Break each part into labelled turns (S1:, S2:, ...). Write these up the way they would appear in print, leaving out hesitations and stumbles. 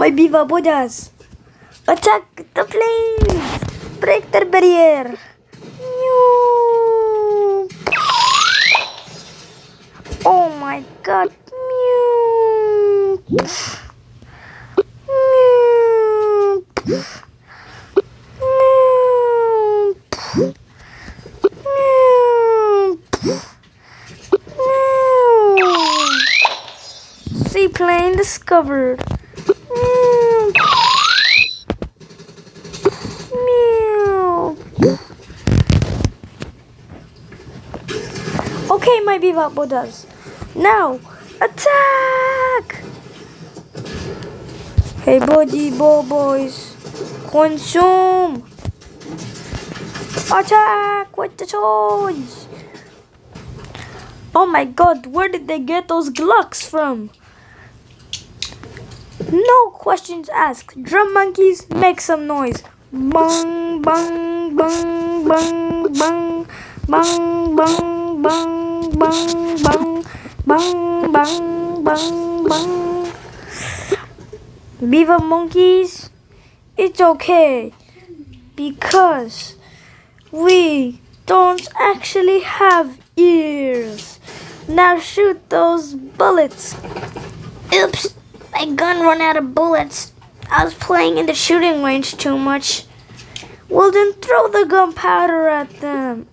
S1: My Beaver Buddhas! Attack the planes! Break their barrier! Mew. Oh my god! Mew. Mew. Seaplane discovered. Okay, my Beaver Buddhas. Now, attack! Hey, buddy, boys, consume! Attack with the toys! Oh my god, where did they get those Glocks from? No questions asked. Drum monkeys, make some noise. Bang, bang, bang, bang, bang, bang, bang, bang, bang, bang, bang, bang, bang, bang. Beaver monkeys, it's okay because we don't actually have ears. Now shoot those bullets. Oops, my gun ran out of bullets. I was playing in the shooting range too much. Well then throw the gunpowder at them.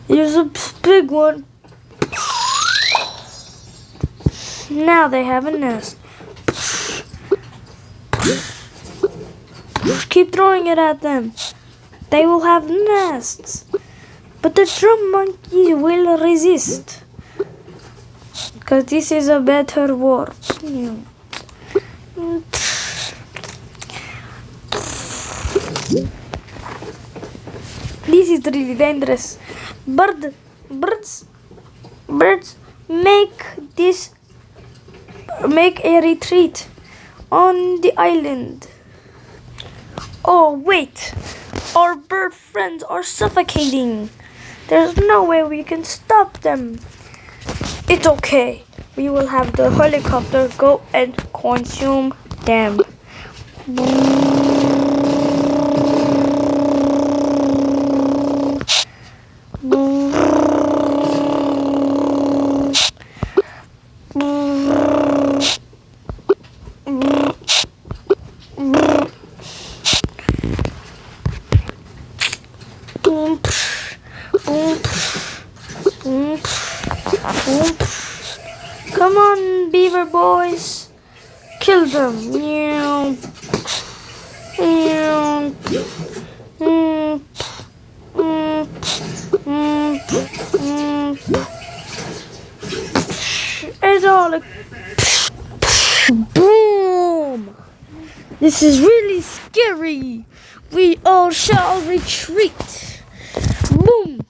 S1: Here's a big one. Now they have a nest. Keep throwing it at them. They will have nests. But the drum monkey will resist. Because this is a better war. This is really dangerous. Birds make a retreat on the island. Oh wait, our bird friends are suffocating. There's no way we can stop them. It's okay. We will have the helicopter go and consume them. Come on, Beaver boys. Kill them. It's all a boom. This is really scary. We all shall retreat. Boom.